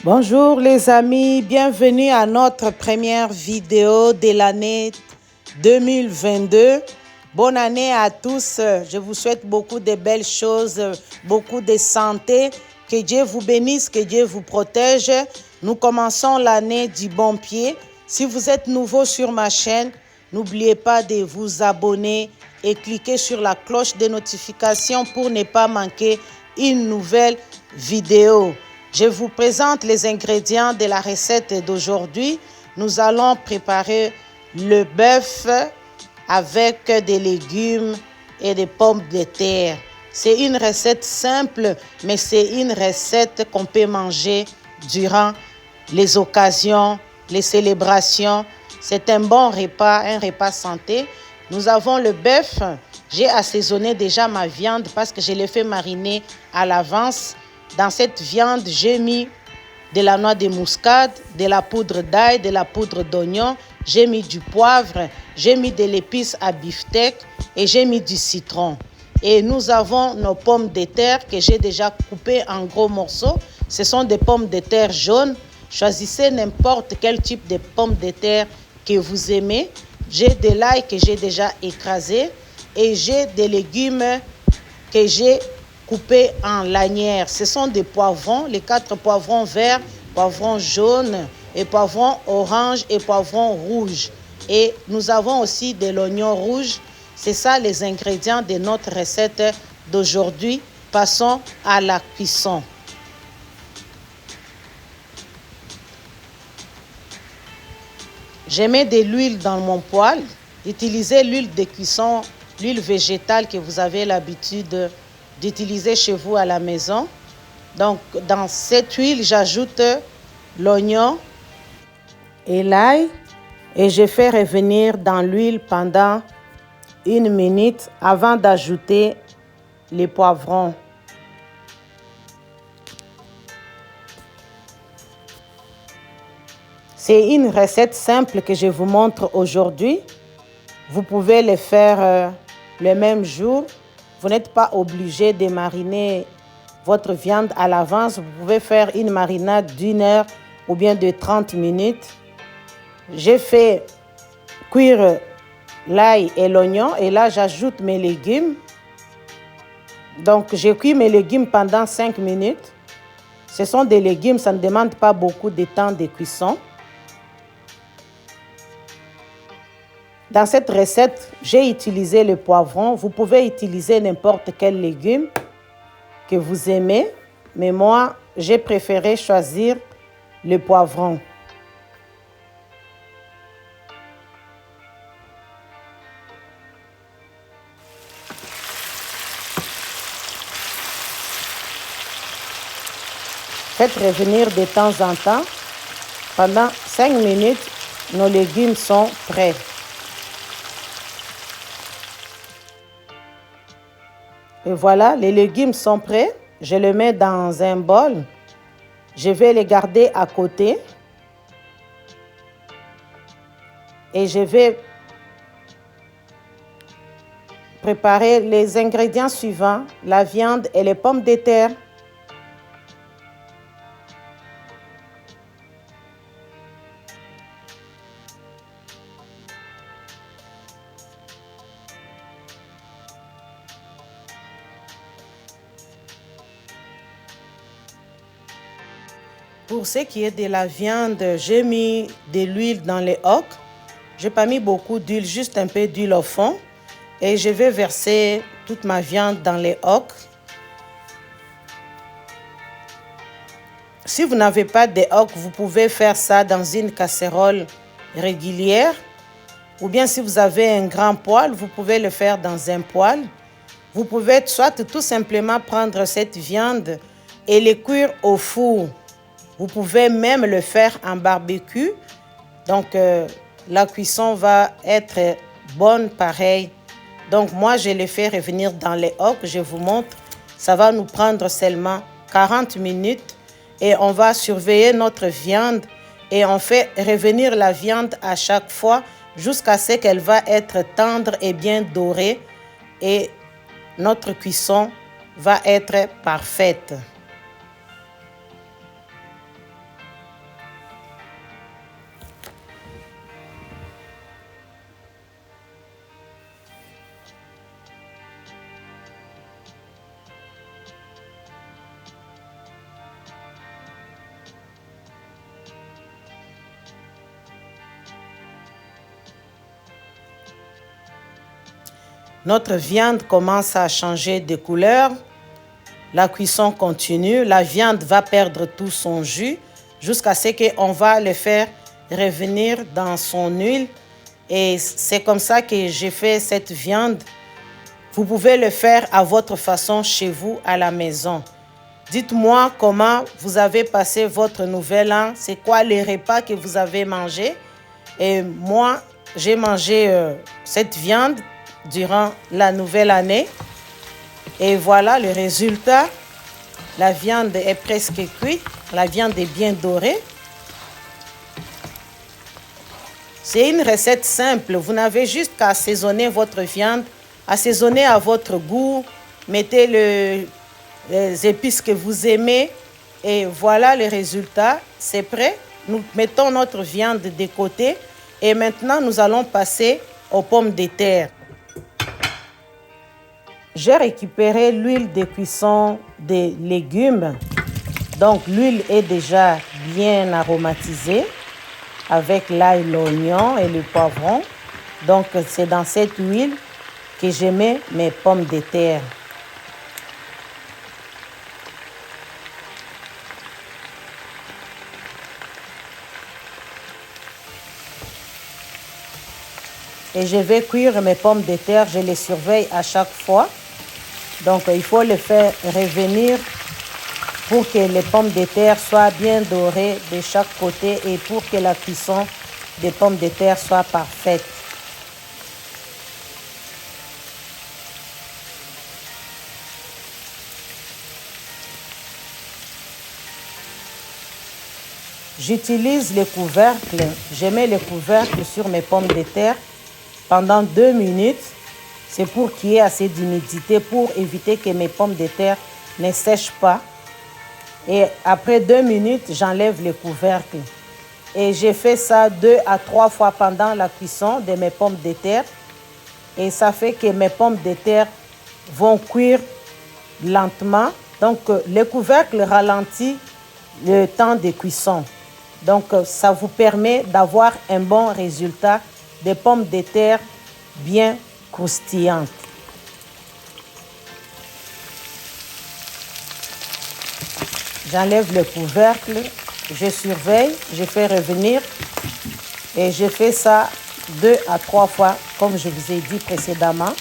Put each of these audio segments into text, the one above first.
Bonjour les amis, bienvenue à notre première vidéo de l'année 2022. Bonne année à tous, je vous souhaite beaucoup de belles choses, beaucoup de santé. Que Dieu vous bénisse, que Dieu vous protège. Nous commençons l'année du bon pied. Si vous êtes nouveau sur ma chaîne, n'oubliez pas de vous abonner et cliquer sur la cloche de notification pour ne pas manquer une nouvelle vidéo. Je vous présente les ingrédients de la recette d'aujourd'hui. Nous allons préparer le bœuf avec des légumes et des pommes de terre. C'est une recette simple, mais c'est une recette qu'on peut manger durant les occasions, les célébrations. C'est un bon repas, un repas santé. Nous avons le bœuf. J'ai assaisonné déjà ma viande parce que je l'ai fait mariner à l'avance. Dans cette viande, j'ai mis de la noix de muscade, de la poudre d'ail, de la poudre d'oignon. J'ai mis du poivre, j'ai mis de l'épice à beefsteak et j'ai mis du citron. Et nous avons nos pommes de terre que j'ai déjà coupées en gros morceaux. Ce sont des pommes de terre jaunes. Choisissez n'importe quel type de pommes de terre que vous aimez. J'ai de l'ail que j'ai déjà écrasé et j'ai des légumes que j'ai coupés en lanières. Ce sont des poivrons, les 4 poivrons verts, poivrons jaunes et poivrons orange et poivrons rouges. Et nous avons aussi de l'oignon rouge. C'est ça les ingrédients de notre recette d'aujourd'hui. Passons à la cuisson. Je mets de l'huile dans mon poêle. Utilisez l'huile de cuisson, l'huile végétale que vous avez l'habitude d'utiliser chez vous à la maison. Donc, dans cette huile, j'ajoute l'oignon et l'ail et je fais revenir dans l'huile pendant 1 minute avant d'ajouter les poivrons. C'est une recette simple que je vous montre aujourd'hui. Vous pouvez le faire le même jour. Vous n'êtes pas obligé de mariner votre viande à l'avance. Vous pouvez faire une marinade d'1 heure ou bien de 30 minutes. J'ai fait cuire l'ail et l'oignon et là j'ajoute mes légumes. Donc j'ai cuit mes légumes pendant 5 minutes. Ce sont des légumes, ça ne demande pas beaucoup de temps de cuisson. Dans cette recette, j'ai utilisé le poivron. Vous pouvez utiliser n'importe quel légume que vous aimez, mais moi, j'ai préféré choisir le poivron. Faites revenir de temps en temps. Pendant 5 minutes, nos légumes sont prêts. Et voilà, les légumes sont prêts. Je les mets dans un bol. Je vais les garder à côté. Et je vais préparer les ingrédients suivants, la viande et les pommes de terre. Pour ce qui est de la viande, j'ai mis de l'huile dans les hocs. Je n'ai pas mis beaucoup d'huile, juste un peu d'huile au fond. Et je vais verser toute ma viande dans les hocs. Si vous n'avez pas de hocs, vous pouvez faire ça dans une casserole régulière. Ou bien si vous avez un grand poêle, vous pouvez le faire dans un poêle. Vous pouvez soit tout simplement prendre cette viande et les cuire au four. Vous pouvez même le faire en barbecue. Donc, la cuisson va être bonne pareil. Donc, moi, je les fais revenir dans les hocs. Je vous montre. Ça va nous prendre seulement 40 minutes. Et on va surveiller notre viande. Et on fait revenir la viande à chaque fois jusqu'à ce qu'elle va être tendre et bien dorée. Et notre cuisson va être parfaite. Notre viande commence à changer de couleur. La cuisson continue. La viande va perdre tout son jus jusqu'à ce qu'on va le faire revenir dans son huile. Et c'est comme ça que j'ai fait cette viande. Vous pouvez le faire à votre façon chez vous à la maison. Dites-moi comment vous avez passé votre nouvel an. C'est quoi les repas que vous avez mangés? Et moi, j'ai mangé cette viande durant la nouvelle année. Et voilà le résultat. La viande est presque cuite. La viande est bien dorée. C'est une recette simple. Vous n'avez juste qu'à assaisonner votre viande, assaisonner à votre goût. Mettez les épices que vous aimez. Et voilà le résultat. C'est prêt. Nous mettons notre viande de côté. Et maintenant, nous allons passer aux pommes de terre. J'ai récupéré l'huile de cuisson des légumes. Donc, l'huile est déjà bien aromatisée avec l'ail, l'oignon et le poivron. Donc, c'est dans cette huile que je mets mes pommes de terre. Et je vais cuire mes pommes de terre. Je les surveille à chaque fois. Donc, il faut les faire revenir pour que les pommes de terre soient bien dorées de chaque côté et pour que la cuisson des pommes de terre soit parfaite. J'utilise le couvercle. Je mets le couvercle sur mes pommes de terre pendant 2 minutes. C'est pour qu'il y ait assez d'humidité pour éviter que mes pommes de terre ne sèchent pas. Et après 2 minutes, j'enlève le couvercle. Et j'ai fait ça 2 à 3 fois pendant la cuisson de mes pommes de terre. Et ça fait que mes pommes de terre vont cuire lentement. Donc, le couvercle ralentit le temps de cuisson. Donc, ça vous permet d'avoir un bon résultat de pommes de terre bien croustillantes. J'enlève le couvercle, je surveille, je fais revenir et je fais ça 2 à 3 fois comme je vous ai dit précédemment.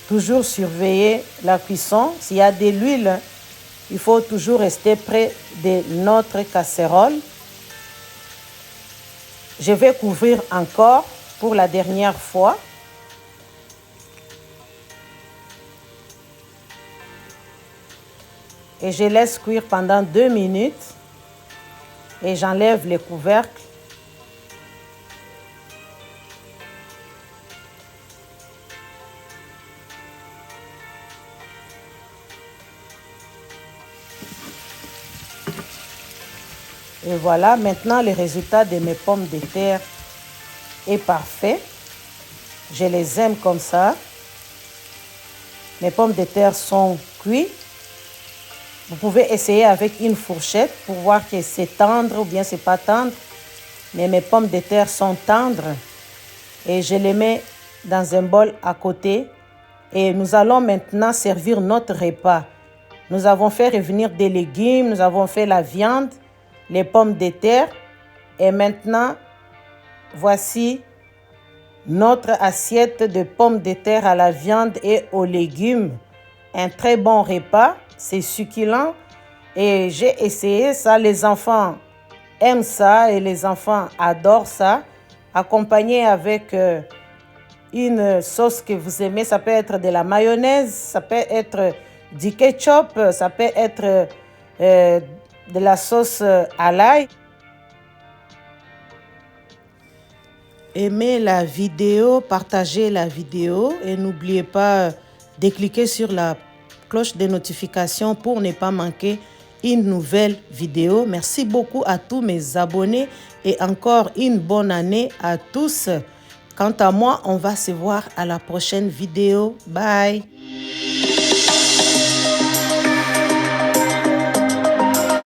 Toujours surveiller la cuisson. S'il y a de l'huile, il faut toujours rester près de notre casserole. Je vais couvrir encore pour la dernière fois. Et je laisse cuire pendant 2 minutes. Et j'enlève le couvercle. Et voilà, maintenant le résultat de mes pommes de terre est parfait. Je les aime comme ça. Mes pommes de terre sont cuites. Vous pouvez essayer avec une fourchette pour voir que c'est tendre ou bien c'est pas tendre. Mais mes pommes de terre sont tendres. Et je les mets dans un bol à côté. Et nous allons maintenant servir notre repas. Nous avons fait revenir des légumes, nous avons fait la viande, les pommes de terre. Et maintenant, voici notre assiette de pommes de terre à la viande et aux légumes. Un très bon repas, c'est succulent. Et j'ai essayé ça, les enfants aiment ça et les enfants adorent ça. Accompagné avec une sauce que vous aimez, ça peut être de la mayonnaise, ça peut être du ketchup, ça peut être de la sauce à l'ail. Aimez la vidéo, partagez la vidéo et n'oubliez pas de cliquer sur la cloche de notification pour ne pas manquer une nouvelle vidéo. Merci beaucoup à tous mes abonnés et encore une bonne année à tous. Quant à moi, on va se voir à la prochaine vidéo. Bye!